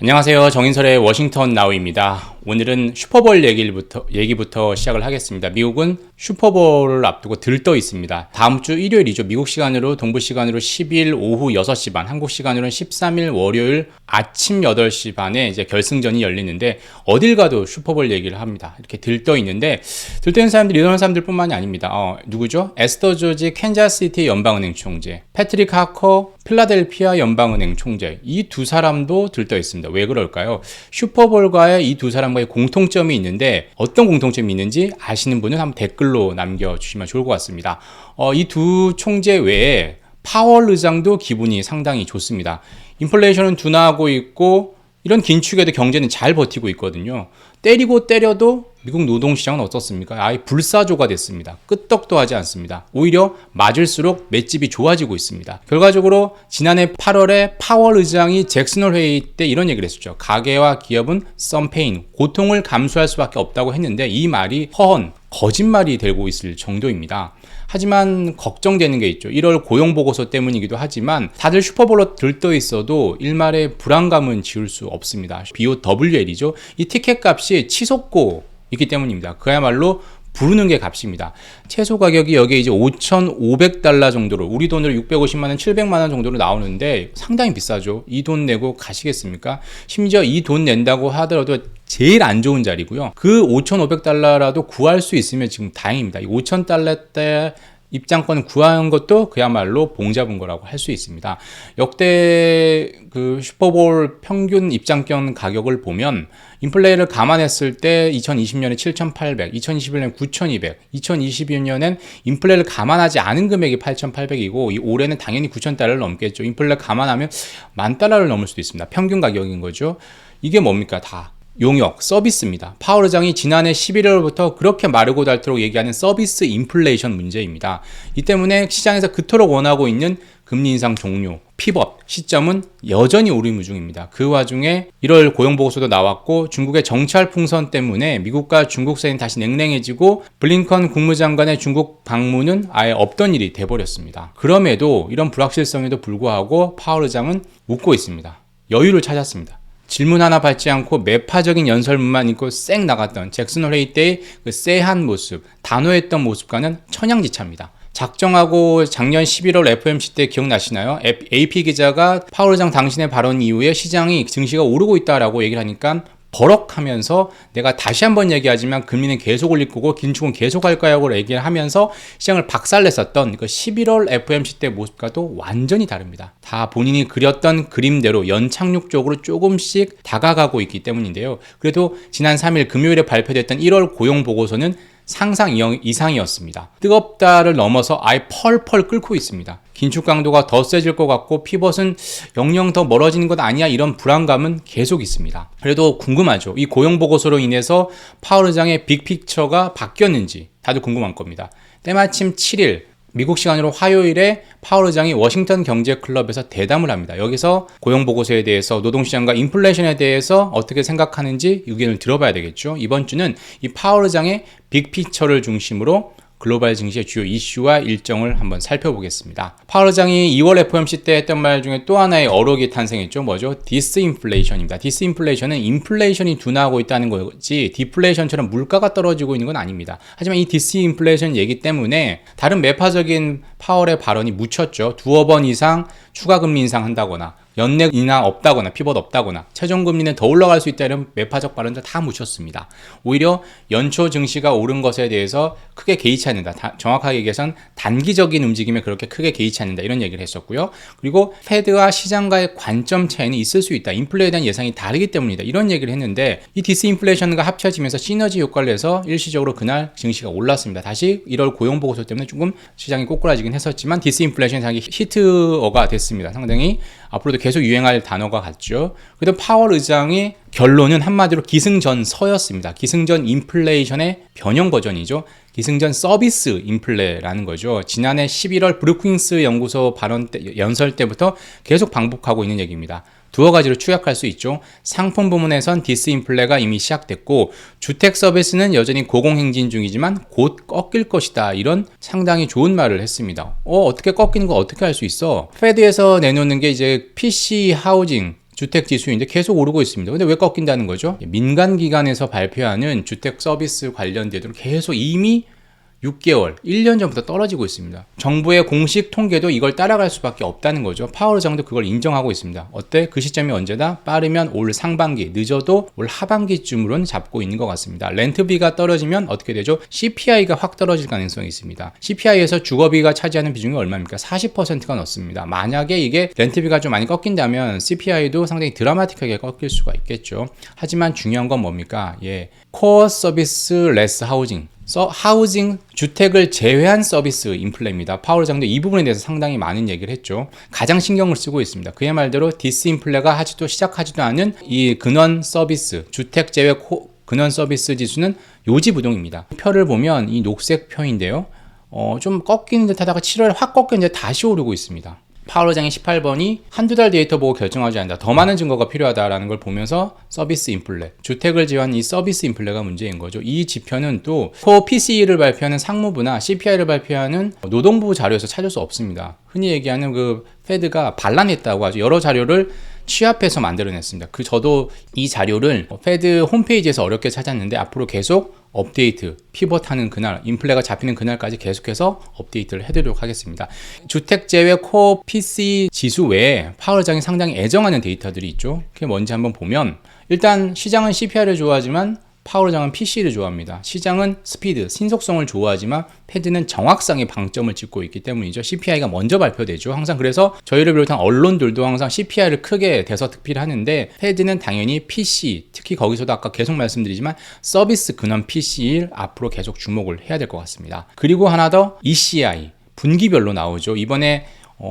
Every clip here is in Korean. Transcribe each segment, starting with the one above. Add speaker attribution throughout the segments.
Speaker 1: 안녕하세요. 정인설의 워싱턴 나우입니다. 오늘은 슈퍼볼 얘기부터 시작을 하겠습니다. 미국은 슈퍼볼을 앞두고 들떠 있습니다. 다음 주 일요일이죠. 미국 시간으로 동부 시간으로 10일 오후 6시 반, 한국 시간으로는 13일 월요일 아침 8시 반에 이제 결승전이 열리는데 어딜 가도 슈퍼볼 얘기를 합니다. 이렇게 들떠 있는데 들떠 있는 사람들이 이런 사람들뿐만이 아닙니다. 누구죠? 에스터 조지 캔자스시티 연방은행 총재, 패트릭 하커 필라델피아 연방은행 총재, 이 두 사람도 들떠 있습니다. 왜 그럴까요? 슈퍼볼과의 이 두 사람과의 공통점이 있는데 어떤 공통점이 있는지 아시는 분은 한번 댓글로 남겨주시면 좋을 것 같습니다. 이 두 총재 외에 파월 의장도 기분이 상당히 좋습니다. 인플레이션은 둔화하고 있고 이런 긴축에도 경제는 잘 버티고 있거든요. 때리고 때려도 미국 노동시장은 어떻습니까? 아예 불사조가 됐습니다. 끄떡도 하지 않습니다. 오히려 맞을수록 맷집이 좋아지고 있습니다. 결과적으로 지난해 8월에 파월 의장이 잭슨홀 회의 때 이런 얘기를 했었죠. 가계와 기업은 some pain, 고통을 감수할 수밖에 없다고 했는데 이 말이 허언, 거짓말이 되고 있을 정도입니다. 하지만 걱정되는 게 있죠. 1월 고용보고서 때문이기도 하지만 다들 슈퍼볼로 들떠 있어도 일말의 불안감은 지울 수 없습니다. BOWL이죠. 이 티켓 값이 치솟고 있기 때문입니다. 그야말로 부르는 게 값입니다. 채소 가격이 여기에 이제 5,500달러 정도로, 우리 돈으로 650만원, 700만원 정도로 나오는데 상당히 비싸죠. 이 돈 내고 가시겠습니까? 심지어 이 돈 낸다고 하더라도 제일 안 좋은 자리고요. 그 5,500달러라도 구할 수 있으면 지금 다행입니다. 이 5,000달러대 입장권을 구한 것도 그야말로 봉 잡은 거라고 할 수 있습니다. 역대 그 슈퍼볼 평균 입장권 가격을 보면 인플레이를 감안했을 때 2020년에 7,800, 2021년에 9,200, 2022년엔 인플레이를 감안하지 않은 금액이 8,800이고 올해는 당연히 9,000달러를 넘겠죠. 인플레이를 감안하면 10,000달러를 넘을 수도 있습니다. 평균 가격인 거죠. 이게 뭡니까? 다 용역, 서비스입니다. 파월 의장이 지난해 11월부터 그렇게 마르고 닳도록 얘기하는 서비스 인플레이션 문제입니다. 이 때문에 시장에서 그토록 원하고 있는 금리 인상 종료, 피벗 시점은 여전히 오리무중입니다. 그 와중에 1월 고용보고서도 나왔고 중국의 정찰 풍선 때문에 미국과 중국 사이는 다시 냉랭해지고 블링컨 국무장관의 중국 방문은 아예 없던 일이 돼버렸습니다. 그럼에도 이런 불확실성에도 불구하고 파월 의장은 웃고 있습니다. 여유를 찾았습니다. 질문 하나 받지 않고 매파적인 연설문만 읽고 쌩 나갔던 잭슨홀 회의 때의 그 쎄한 모습, 단호했던 모습과는 천양지차입니다. 작정하고 작년 11월 FOMC 때 기억나시나요? AP 기자가 파월 의장 당신의 발언 이후에 시장이 증시가 오르고 있다라고 얘기를 하니까 버럭하면서 내가 다시 한번 얘기하지만 금리는 계속 올릴 거고 긴축은 계속 할 거라고 얘기를 하면서 시장을 박살냈었던 그 11월 FOMC 때 모습과도 완전히 다릅니다. 다 본인이 그렸던 그림대로 연착륙적으로 조금씩 다가가고 있기 때문인데요. 그래도 지난 3일 금요일에 발표됐던 1월 고용보고서는 상상 이상이었습니다. 뜨겁다를 넘어서 아예 펄펄 끓고 있습니다. 긴축 강도가 더 세질 것 같고 피벗은 영영 더 멀어지는 것 아니야, 이런 불안감은 계속 있습니다. 그래도 궁금하죠. 이 고용보고서로 인해서 파월 의장의 빅픽처가 바뀌었는지 다들 궁금한 겁니다. 때마침 7일 미국 시간으로 화요일에 파월 의장이 워싱턴 경제클럽에서 대담을 합니다. 여기서 고용보고서에 대해서, 노동시장과 인플레이션에 대해서 어떻게 생각하는지 의견을 들어봐야 되겠죠. 이번 주는 이 파월 의장의 빅픽처를 중심으로 글로벌 증시의 주요 이슈와 일정을 한번 살펴보겠습니다. 파월 의장이 2월 FOMC 때 했던 말 중에 또 하나의 어록이 탄생했죠. 뭐죠? 디스인플레이션입니다. 디스인플레이션은 인플레이션이 둔화하고 있다는 거지 디플레이션처럼 물가가 떨어지고 있는 건 아닙니다. 하지만 이 디스인플레이션 얘기 때문에 다른 매파적인 파월의 발언이 묻혔죠. 두어 번 이상 추가 금리 인상한다거나 연내 인하 없다거나 피벗 없다거나 최종금리는 더 올라갈 수 있다, 이런 매파적 발언들 다 묻혔습니다. 오히려 연초 증시가 오른 것에 대해서 크게 개의치 않는다. 정확하게 얘기해서는 단기적인 움직임에 그렇게 크게 개의치 않는다, 이런 얘기를 했었고요. 그리고 페드와 시장과의 관점 차이는 있을 수 있다. 인플레에 대한 예상이 다르기 때문이다, 이런 얘기를 했는데 이 디스인플레이션과 합쳐지면서 시너지 효과를 내서 일시적으로 그날 증시가 올랐습니다. 다시 1월 고용보고서 때문에 조금 시장이 꼬꾸라지긴 했었지만 디스인플레이션이 상당히 히트어가 됐습니다. 상당히 앞으로도 계속 유행할 단어가 같죠. 그래도 파월 의장의 결론은 한마디로 기승전서였습니다. 기승전 인플레이션의 변형 버전이죠. 기승전 서비스 인플레라는 거죠. 지난해 11월 브루킹스 연구소 연설 때부터 계속 반복하고 있는 얘기입니다. 두어 가지로 추격할 수 있죠. 상품 부문에선 디스인플레가 이미 시작됐고 주택 서비스는 여전히 고공행진 중이지만 곧 꺾일 것이다. 이런 상당히 좋은 말을 했습니다. 어떻게 꺾이는 거 어떻게 할 수 있어? 페드에서 내놓는 게 이제 PC 하우징 주택 지수인데 계속 오르고 있습니다. 근데 왜 꺾인다는 거죠? 민간 기관에서 발표하는 주택 서비스 관련 데이터는 계속 이미 6개월, 1년 전부터 떨어지고 있습니다. 정부의 공식 통계도 이걸 따라갈 수밖에 없다는 거죠. 파월 의장도 그걸 인정하고 있습니다. 어때? 그 시점이 언제다? 빠르면 올 상반기, 늦어도 올 하반기쯤으로는 잡고 있는 것 같습니다. 렌트비가 떨어지면 어떻게 되죠? CPI가 확 떨어질 가능성이 있습니다. CPI에서 주거비가 차지하는 비중이 얼마입니까? 40%가 넘습니다. 만약에 이게 렌트비가 좀 많이 꺾인다면 CPI도 상당히 드라마틱하게 꺾일 수가 있겠죠. 하지만 중요한 건 뭡니까? 코어 서비스 레스 하우징. 하우징, 주택을 제외한 서비스 인플레입니다. 파월 의장도 이 부분에 대해서 상당히 많은 얘기를 했죠. 가장 신경을 쓰고 있습니다. 그의 말대로 디스인플레가 시작하지도 않은 이 근원 서비스, 주택 제외 근원 서비스 지수는 요지부동입니다. 표를 보면 이 녹색 표인데요. 좀 꺾이는 듯 하다가 7월에 확 꺾였는데 다시 오르고 있습니다. 파월 의장의 18번이 한두 달 데이터 보고 결정하지 않는다. 더 많은 증거가 필요하다라는 걸 보면서 서비스 인플레, 주택을 제외한 이 서비스 인플레가 문제인 거죠. 이 지표는 또 코어 PCE를 발표하는 상무부나 CPI를 발표하는 노동부 자료에서 찾을 수 없습니다. 흔히 얘기하는 그 페드가 반란했다고 하죠. 여러 자료를 취합해서 만들어냈습니다. 저도 이 자료를 페드 홈페이지에서 어렵게 찾았는데 앞으로 계속 업데이트, 피벗하는 그날, 인플레가 잡히는 그날까지 계속해서 업데이트를 해드리도록 하겠습니다. 주택 제외 코어 PC 지수 외에 파월 의장이 상당히 애정하는 데이터들이 있죠. 그게 뭔지 한번 보면 일단 시장은 CPI를 좋아하지만 파월 의장은 PC를 좋아합니다. 시장은 스피드, 신속성을 좋아하지만 패드는 정확성에 방점을 찍고 있기 때문이죠. CPI가 먼저 발표되죠. 항상 그래서 저희를 비롯한 언론들도 항상 CPI를 크게 대서특필하는데 패드는 당연히 PC, 특히 거기서도 아까 계속 말씀드리지만 서비스 근원 PC를 앞으로 계속 주목을 해야 될 것 같습니다. 그리고 하나 더 ECI, 분기별로 나오죠. 이번에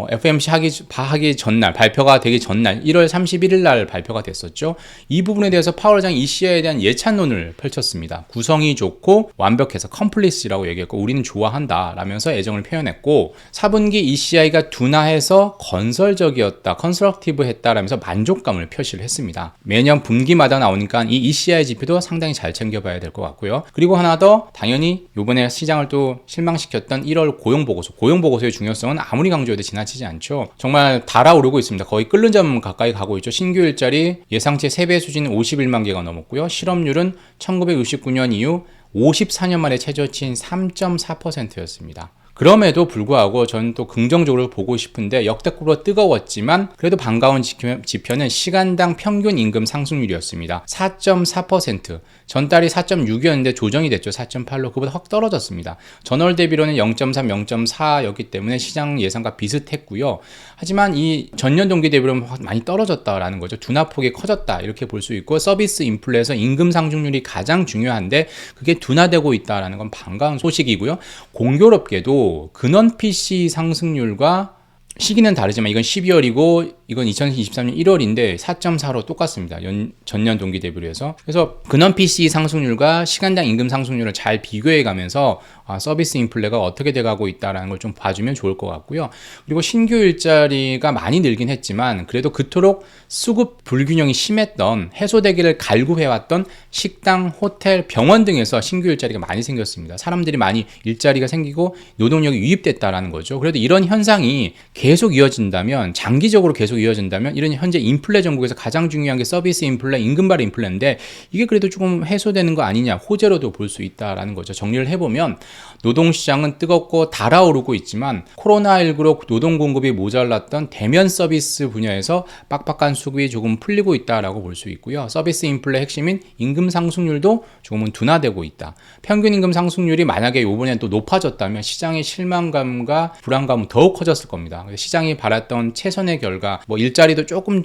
Speaker 1: FOMC 하기 전날, 발표가 되기 전날 1월 31일 날 발표가 됐었죠. 이 부분에 대해서 파월 의장이 ECI에 대한 예찬론을 펼쳤습니다. 구성이 좋고 완벽해서 컴플리스라고 얘기했고 우리는 좋아한다 라면서 애정을 표현했고 4분기 ECI가 둔화해서 건설적이었다, 컨스트럭티브 했다 라면서 만족감을 표시를 했습니다. 매년 분기마다 나오니까 이 ECI 지표도 상당히 잘 챙겨봐야 될 것 같고요. 그리고 하나 더 당연히 이번에 시장을 또 실망시켰던 1월 고용보고서, 고용보고서의 중요성은 아무리 강조해도 지나치지 않죠. 정말 달아오르고 있습니다. 거의 끓는 점 가까이 가고 있죠. 신규 일자리 예상치 3배 수준인 51만 개가 넘었고요. 실업률은 1969년 이후 54년 만에 최저치인 3.4%였습니다. 그럼에도 불구하고 저는 또 긍정적으로 보고 싶은데 역대급으로 뜨거웠지만 그래도 반가운 지표는 시간당 평균 임금 상승률이었습니다. 4.4%. 전달이 4.6이었는데 조정이 됐죠. 4.8로. 그보다 확 떨어졌습니다. 전월 대비로는 0.3, 0.4였기 때문에 시장 예상과 비슷했고요. 하지만 이 전년 동기 대비로는 많이 떨어졌다라는 거죠. 둔화폭이 커졌다 이렇게 볼 수 있고 서비스 인플레에서 임금 상승률이 가장 중요한데 그게 둔화되고 있다라는 건 반가운 소식이고요. 공교롭게도 근원 PC 상승률과 시기는 다르지만 이건 12월이고 이건 2023년 1월인데 4.4로 똑같습니다. 전년 동기 대비로 해서. 그래서 근원 PC 상승률과 시간당 임금 상승률을 잘 비교해 가면서 서비스 인플레가 어떻게 돼가고 있다는 걸 좀 봐주면 좋을 것 같고요. 그리고 신규 일자리가 많이 늘긴 했지만 그래도 그토록 수급 불균형이 심했던 해소되기를 갈구해왔던 식당, 호텔, 병원 등에서 신규 일자리가 많이 생겼습니다. 사람들이 많이 일자리가 생기고 노동력이 유입됐다라는 거죠. 그래도 이런 현상이 계속 이어진다면 장기적으로 계속 이어진다면 이런 현재 인플레 전국에서 가장 중요한 게 서비스 인플레, 임금발 인플레인데 이게 그래도 조금 해소되는 거 아니냐 호재로도 볼 수 있다라는 거죠. 정리를 해보면 노동시장은 뜨겁고 달아오르고 있지만 코로나19로 노동 공급이 모자랐던 대면 서비스 분야에서 빡빡한 수급이 조금 풀리고 있다라고 볼 수 있고요. 서비스 인플레 핵심인 임금 상승률도 조금은 둔화되고 있다. 평균 임금 상승률이 만약에 이번에 또 높아졌다면 시장의 실망감과 불안감은 더욱 커졌을 겁니다. 시장이 바랐던 최선의 결과 일자리도 조금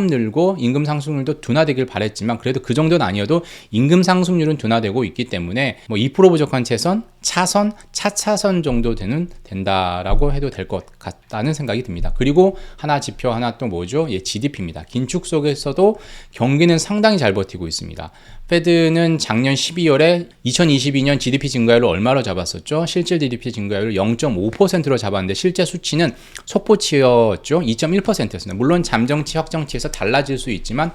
Speaker 1: 늘고 임금 상승률도 둔화되길 바랬지만 그래도 그 정도는 아니어도 임금 상승률은 둔화되고 있기 때문에 2% 부족한 차선, 차차선 정도 된다라고 해도 될 것 같다는 생각이 듭니다. 그리고 지표 하나 또 뭐죠? GDP입니다. 긴축 속에서도 경기는 상당히 잘 버티고 있습니다. 패드는 작년 12월에 2022년 GDP 증가율을 얼마로 잡았었죠? 실질 GDP 증가율을 0.5%로 잡았는데 실제 수치는 속보치였죠. 2.1%였습니다. 물론 잠정치, 확정치에서 달라질 수 있지만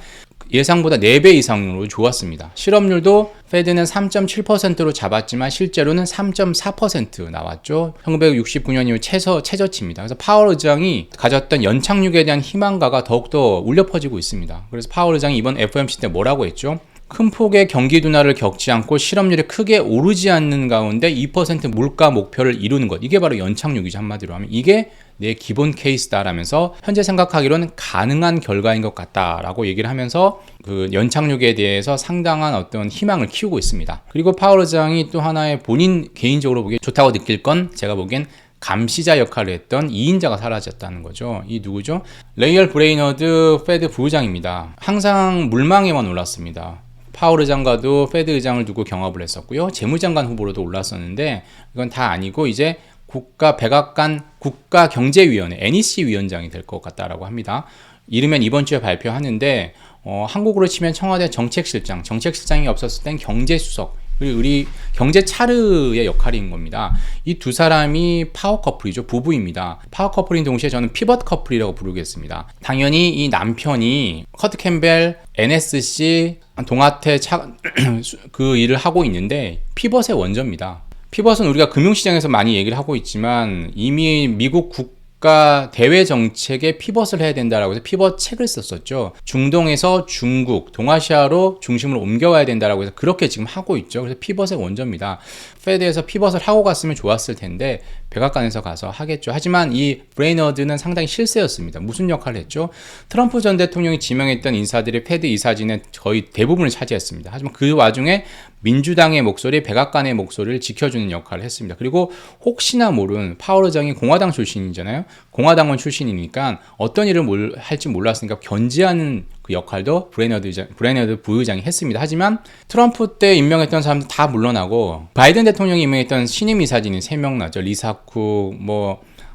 Speaker 1: 예상보다 4배 이상으로 좋았습니다. 실업률도 페드는 3.7%로 잡았지만 실제로는 3.4% 나왔죠. 1969년 이후 최저치입니다. 그래서 파월 의장이 가졌던 연착륙에 대한 희망가가 더욱더 울려 퍼지고 있습니다. 그래서 파월 의장이 이번 FOMC 때 뭐라고 했죠? 큰 폭의 경기 둔화를 겪지 않고 실업률이 크게 오르지 않는 가운데 2% 물가 목표를 이루는 것. 이게 바로 연착륙이죠. 한마디로 하면. 이게 내 기본 케이스다라면서 현재 생각하기로는 가능한 결과인 것 같다라고 얘기를 하면서 그 연착륙에 대해서 상당한 어떤 희망을 키우고 있습니다. 그리고 파월 의장이 또 하나의 본인 개인적으로 보기에 좋다고 느낄 건 제가 보기엔 감시자 역할을 했던 2인자가 사라졌다는 거죠. 이 누구죠? 레이얼 브레이너드 페드 부의장입니다. 항상 물망에만 올랐습니다. 파월 의장과도 페드 의장을 두고 경합을 했었고요. 재무장관 후보로도 올랐었는데 이건 다 아니고 이제 백악관 국가경제위원회 NEC 위원장이 될 것 같다라고 합니다. 이르면 이번 주에 발표하는데 한국으로 치면 청와대 정책실장이 없었을 땐 경제수석, 그리고 우리 경제차르의 역할인 겁니다. 이 두 사람이 파워 커플이죠. 부부입니다. 파워 커플인 동시에 저는 피벗 커플이라고 부르겠습니다. 당연히 이 남편이 커트 캠벨, NSC, 동아태 그 일을 하고 있는데 피벗의 원조입니다. 피벗은 우리가 금융시장에서 많이 얘기를 하고 있지만 이미 미국 국가 대외 정책에 피벗을 해야 된다라고 해서 피벗 책을 썼었죠. 중동에서 중국, 동아시아로 중심을 옮겨와야 된다라고 해서 그렇게 지금 하고 있죠. 그래서 피벗의 원조입니다. 페드에서 피벗을 하고 갔으면 좋았을 텐데 백악관에서 가서 하겠죠. 하지만 이 브레이너드는 상당히 실세였습니다. 무슨 역할을 했죠? 트럼프 전 대통령이 지명했던 인사들이 페드 이사진의 거의 대부분을 차지했습니다. 하지만 그 와중에 민주당의 목소리, 백악관의 목소리를 지켜주는 역할을 했습니다. 그리고 혹시나 모른 파월 의장이 공화당 출신이잖아요. 공화당원 출신이니까 어떤 일을 할지 몰랐으니까 견제하는 그 역할도 브레이너드 부의장이 했습니다. 하지만 트럼프 때 임명했던 사람들 다 물러나고 바이든 대통령이 임명했던 신임 이사진이 3명 나죠. 리사쿡,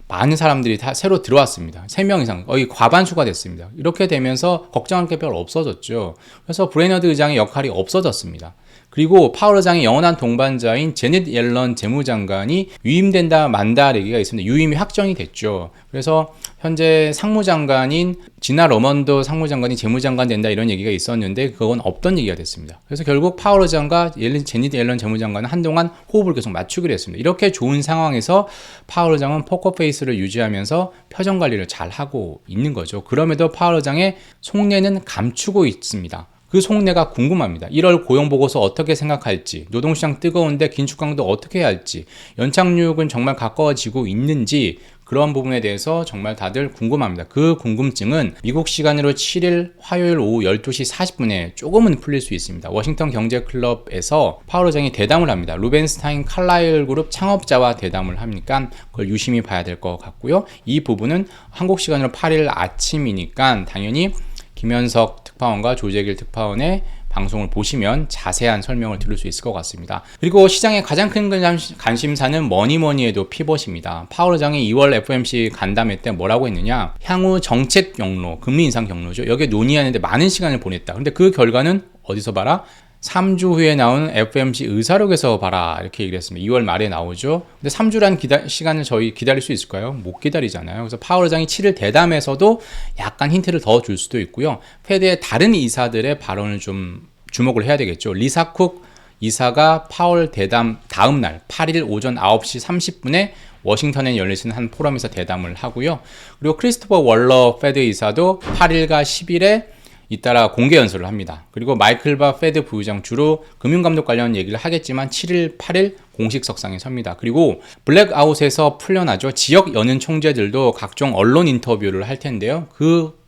Speaker 1: 많은 사람들이 다 새로 들어왔습니다. 3명 이상, 거의 과반수가 됐습니다. 이렇게 되면서 걱정할 게 별로 없어졌죠. 그래서 브레이너드 의장의 역할이 없어졌습니다. 그리고 파월 의장의 영원한 동반자인 제닛 옐런 재무장관이 유임된다 만다 얘기가 있습니다. 유임이 확정이 됐죠. 그래서 현재 상무장관인 지나 러먼더 상무장관이 재무장관 된다 이런 얘기가 있었는데 그건 없던 얘기가 됐습니다. 그래서 결국 파월 의장과 제닛 옐런 재무장관은 한동안 호흡을 계속 맞추기로 했습니다. 이렇게 좋은 상황에서 파월 의장은 포커페이스를 유지하면서 표정 관리를 잘 하고 있는 거죠. 그럼에도 파월 의장의 속내는 감추고 있습니다. 그 속내가 궁금합니다. 1월 고용보고서 어떻게 생각할지, 노동시장 뜨거운데 긴축강도 어떻게 해야 할지, 연착륙은 정말 가까워지고 있는지 그런 부분에 대해서 정말 다들 궁금합니다. 그 궁금증은 미국 시간으로 7일 화요일 오후 12시 40분에 조금은 풀릴 수 있습니다. 워싱턴 경제클럽에서 파월 의장이 대담을 합니다. 루벤스타인 칼라일 그룹 창업자와 대담을 하니까 그걸 유심히 봐야 될 것 같고요. 이 부분은 한국 시간으로 8일 아침이니까 당연히 김현석 특파원과 조재길 특파원의 방송을 보시면 자세한 설명을 들을 수 있을 것 같습니다. 그리고 시장의 가장 큰 관심사는 뭐니 해도 피벗입니다. 파월 의장이 2월 FOMC 간담회 때 뭐라고 했느냐, 향후 정책 경로, 금리 인상 경로죠. 여기에 논의하는데 많은 시간을 보냈다. 근데 그 결과는 어디서 봐라? 3주 후에 나온 FOMC 의사록에서 봐라 이렇게 얘기를 했습니다. 2월 말에 나오죠. 근데 3주란 시간을 저희 기다릴 수 있을까요? 못 기다리잖아요. 그래서 파월 의장이 7일 대담에서도 약간 힌트를 더 줄 수도 있고요. 페드의 다른 이사들의 발언을 좀 주목을 해야 되겠죠. 리사쿡 이사가 파월 대담 다음 날 8일 오전 9시 30분에 워싱턴에 열리는 한 포럼에서 대담을 하고요. 그리고 크리스토퍼 월러 페드 이사도 8일과 10일에 잇따라 공개 연설을 합니다. 그리고 마이클 바 페드 부의장 주로 금융감독 관련 얘기를 하겠지만 7일, 8일 공식 석상에 섭니다. 그리고 블랙아웃에서 풀려나죠. 지역 연은 총재들도 각종 언론 인터뷰를 할 텐데요.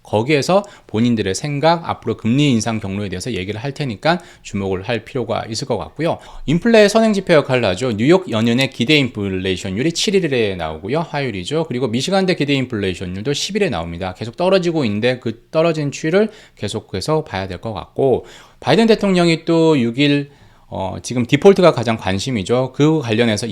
Speaker 1: 거기에서 본인들의 생각, 앞으로 금리 인상 경로에 대해서 얘기를 할 테니까 주목을 할 필요가 있을 것 같고요. 인플레 선행지표 역할을 하죠. 뉴욕 연은의 기대 인플레이션율이 7일에 나오고요. 화요일이죠. 그리고 미시간대 기대 인플레이션율도 10일에 나옵니다. 계속 떨어지고 있는데 그 떨어진 추이를 계속해서 봐야 될 것 같고, 바이든 대통령이 또 6일 지금 디폴트가 가장 관심이죠. 그 관련해서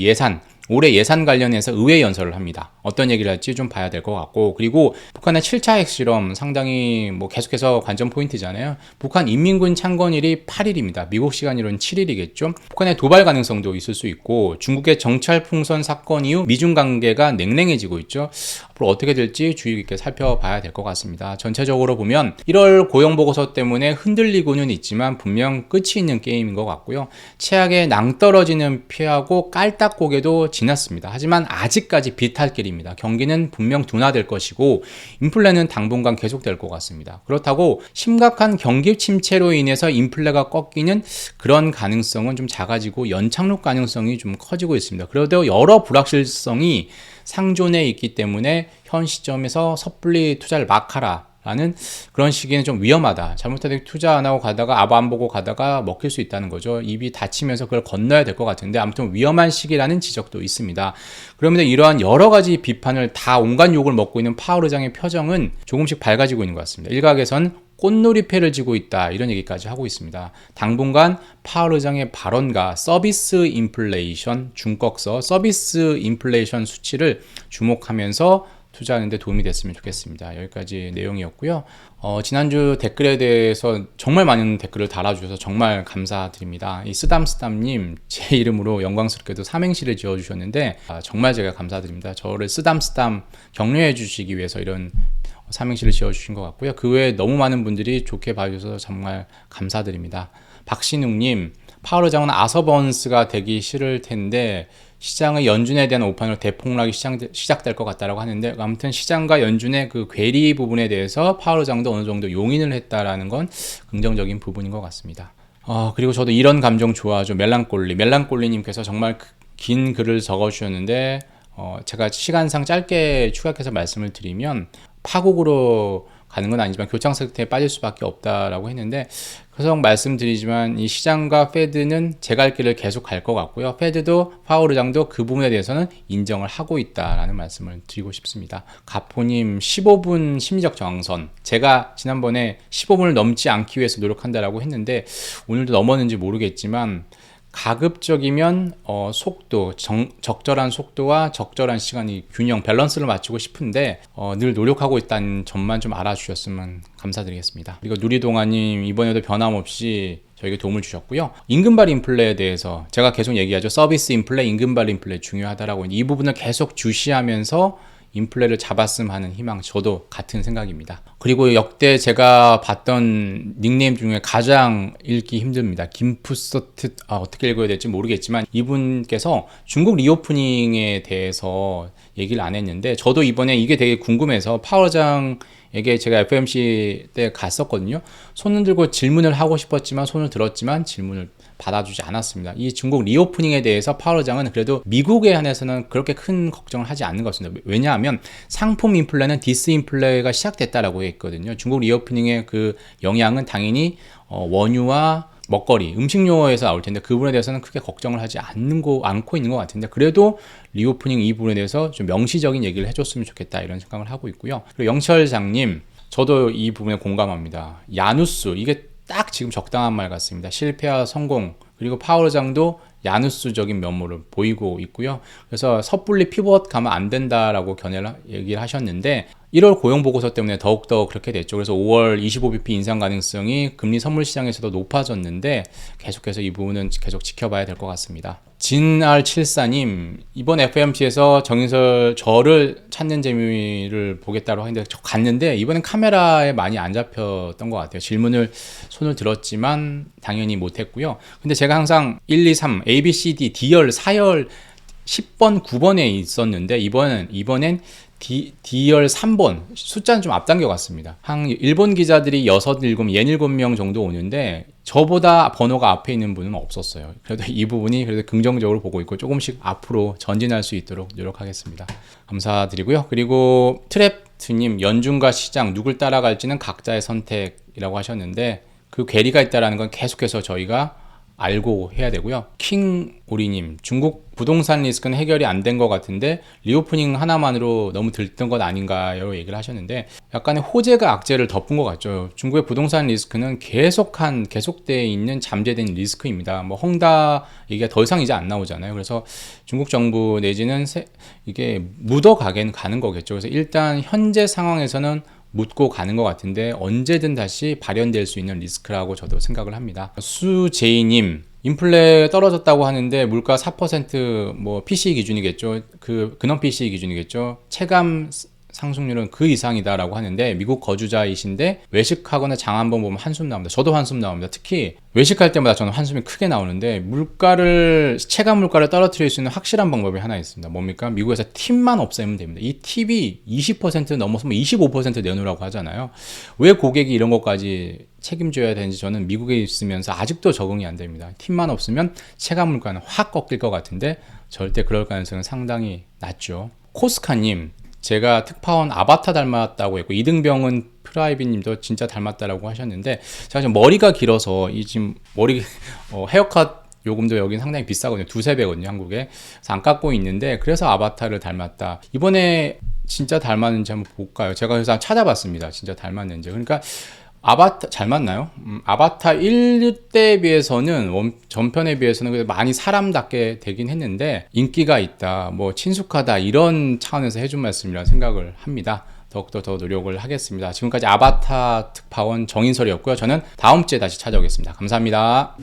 Speaker 1: 올해 예산 관련해서 의회 연설을 합니다. 어떤 얘기를 할지 좀 봐야 될 것 같고, 그리고 북한의 7차 핵실험 상당히 계속해서 관전 포인트잖아요. 북한 인민군 창건일이 8일입니다. 미국 시간으로는 7일이겠죠. 북한의 도발 가능성도 있을 수 있고, 중국의 정찰 풍선 사건 이후 미중 관계가 냉랭해지고 있죠. 앞으로 어떻게 될지 주의 깊게 살펴봐야 될 것 같습니다. 전체적으로 보면 1월 고용보고서 때문에 흔들리고는 있지만 분명 끝이 있는 게임인 것 같고요. 최악의 낭떠러지는 피하고 깔딱고개도 지났습니다. 하지만 아직까지 비탈길입니다. 경기는 분명 둔화될 것이고 인플레는 당분간 계속될 것 같습니다. 그렇다고 심각한 경기 침체로 인해서 인플레가 꺾이는 그런 가능성은 좀 작아지고 연착륙 가능성이 좀 커지고 있습니다. 그래도 여러 불확실성이 상존해 있기 때문에 현 시점에서 섣불리 투자를 막 하라 라는 그런 시기는 좀 위험하다. 잘못하게 투자 안 하고 가다가 안 보고 가다가 먹힐 수 있다는 거죠. 입이 닫히면서 그걸 건너야 될 것 같은데 아무튼 위험한 시기라는 지적도 있습니다. 그러면서 이러한 여러 가지 비판을 다 온갖 욕을 먹고 있는 파월 의장의 표정은 조금씩 밝아지고 있는 것 같습니다. 일각에선 꽃놀이패를 쥐고 있다 이런 얘기까지 하고 있습니다. 당분간 파월 의장의 발언과 서비스 인플레이션 중꺾서 서비스 인플레이션 수치를 주목하면서 투자하는 데 도움이 됐으면 좋겠습니다. 여기까지 내용이었고요. 지난주 댓글에 대해서 정말 많은 댓글을 달아주셔서 정말 감사드립니다. 이 쓰담쓰담님 제 이름으로 영광스럽게도 삼행시를 지어주셨는데 정말 제가 감사드립니다. 저를 쓰담쓰담 격려해 주시기 위해서 이런 삼행시를 지어주신 것 같고요. 그 외에 너무 많은 분들이 좋게 봐주셔서 정말 감사드립니다. 박신웅님, 파월 의장은 아서번스가 되기 싫을 텐데 시장의 연준에 대한 오판으로 대폭락이 시작될 것 같다라고 하는데 아무튼 시장과 연준의 그 괴리 부분에 대해서 파월 의장도 어느 정도 용인을 했다라는 건 긍정적인 부분인 것 같습니다. 그리고 저도 이런 감정 좋아하죠. 멜랑꼴리님께서 정말 긴 글을 적어주셨는데 제가 시간상 짧게 추격해서 말씀을 드리면 파국으로 가는 건 아니지만 교착 상태에 빠질 수밖에 없다라고 했는데 계속 말씀드리지만 이 시장과 페드는 제 갈 길을 계속 갈 것 같고요. 페드도 파월 의장도 그 부분에 대해서는 인정을 하고 있다라는 말씀을 드리고 싶습니다. 가포님 15분 심리적 저항선 제가 지난번에 15분을 넘지 않기 위해서 노력한다라고 했는데 오늘도 넘었는지 모르겠지만 가급적이면 속도, 적절한 속도와 적절한 시간이 균형, 밸런스를 맞추고 싶은데 늘 노력하고 있다는 점만 좀 알아주셨으면 감사드리겠습니다. 그리고 누리동아님 이번에도 변함없이 저에게 도움을 주셨고요. 임금발 인플레에 대해서 제가 계속 얘기하죠. 서비스 인플레, 임금발 인플레 중요하다라고 이 부분을 계속 주시하면서 인플레를 잡았음 하는 희망, 저도 같은 생각입니다. 그리고 역대 제가 봤던 닉네임 중에 가장 읽기 힘듭니다. 김푸서트, 어떻게 읽어야 될지 모르겠지만 이분께서 중국 리오프닝에 대해서 얘기를 안 했는데 저도 이번에 이게 되게 궁금해서 파월 의장에게 제가 FOMC 때 갔었거든요. 손을 들고 질문을 하고 싶었지만 손을 들었지만 질문을 받아주지 않았습니다. 이 중국 리오프닝에 대해서 파월 의장은 그래도 미국에 한해서는 그렇게 큰 걱정을 하지 않는 것 같습니다. 왜냐하면 상품 인플레는 디스인플레가 시작됐다라고 했거든요. 중국 리오프닝의 그 영향은 당연히 원유와 먹거리, 음식료에서 나올 텐데 그 부분에 대해서는 크게 걱정을 하지 않고 있는 것 같은데 그래도 리오프닝 이 부분에 대해서 좀 명시적인 얘기를 해줬으면 좋겠다 이런 생각을 하고 있고요. 그리고 영철장님, 저도 이 부분에 공감합니다. 야누스, 이게 딱 지금 적당한 말 같습니다. 실패와 성공, 그리고 파월 의장도 야누스적인 면모를 보이고 있고요. 그래서 섣불리 피벗 가면 안 된다라고 얘기를 하셨는데 1월 고용보고서 때문에 더욱더 그렇게 됐죠. 그래서 5월 25bp 인상 가능성이 금리 선물 시장에서도 높아졌는데 계속해서 이 부분은 계속 지켜봐야 될 것 같습니다. 진R74님, 이번 FOMC에서 정인설 저를 찾는 재미를 보겠다고 했는데 저 갔는데 이번엔 카메라에 많이 안 잡혔던 것 같아요. 질문을 손을 들었지만 당연히 못했고요. 근데 제가 항상 1, 2, 3, A, B, C, D, D열, 4열 10번, 9번에 있었는데 이번엔 D열 3번 숫자는 좀 앞당겨 갔습니다. 한 일본 기자들이 6, 7, 67명 정도 오는데 저보다 번호가 앞에 있는 분은 없었어요. 그래도 이 부분이 그래도 긍정적으로 보고 있고 조금씩 앞으로 전진할 수 있도록 노력하겠습니다. 감사드리고요. 그리고 트랩트님, 연준과 시장 누굴 따라갈지는 각자의 선택이라고 하셨는데 그 괴리가 있다는 건 계속해서 저희가 알고 해야 되고요. 킹오리님, 중국 부동산 리스크는 해결이 안 된 것 같은데 리오프닝 하나만으로 너무 들뜬 것 아닌가요? 얘기를 하셨는데 약간의 호재가 악재를 덮은 것 같죠. 중국의 부동산 리스크는 계속되어 있는 잠재된 리스크입니다. 뭐 헝다 얘기가 더 이상 이제 안 나오잖아요. 그래서 중국 정부 내지는 이게 묻어가긴 가는 거겠죠. 그래서 일단 현재 상황에서는 묻고 가는 것 같은데 언제든 다시 발현될 수 있는 리스크라고 저도 생각을 합니다. 수제이님, 인플레 떨어졌다고 하는데 물가 4% 뭐 PCE 기준이겠죠. 그 근원 PCE 기준이겠죠. 체감 상승률은 그 이상이다라고 하는데 미국 거주자이신데 외식하거나 장 한번 보면 한숨 나옵니다. 저도 한숨 나옵니다. 특히 외식할 때마다 저는 한숨이 크게 나오는데 체감 물가를 떨어뜨릴 수 있는 확실한 방법이 하나 있습니다. 뭡니까? 미국에서 팁만 없애면 됩니다. 이 팁이 20% 넘었으면 25% 내놓으라고 하잖아요. 왜 고객이 이런 것까지 책임져야 되는지 저는 미국에 있으면서 아직도 적응이 안 됩니다. 팁만 없으면 체감 물가는 확 꺾일 것 같은데 절대 그럴 가능성은 상당히 낮죠. 코스카님, 제가 특파원 아바타 닮았다고 했고 이등병은 프라이빗님도 진짜 닮았다라고 하셨는데 제가 지금 머리가 길어서 이 지금 머리 헤어컷 요금도 여긴 상당히 비싸거든요. 두세 배거든요, 한국에. 그래서 안 깎고 있는데 그래서 아바타를 닮았다. 이번에 진짜 닮았는지 한번 볼까요? 제가 그래서 찾아봤습니다. 진짜 닮았는지. 그러니까 아바타 잘 맞나요? 아바타 1대 비해서는 전편에 비해서는 그래도 많이 사람답게 되긴 했는데 인기가 있다, 뭐 친숙하다 이런 차원에서 해준 말씀이라 생각을 합니다. 더욱더 더 노력을 하겠습니다. 지금까지 아바타 특파원 정인설이었고요. 저는 다음 주에 다시 찾아오겠습니다. 감사합니다.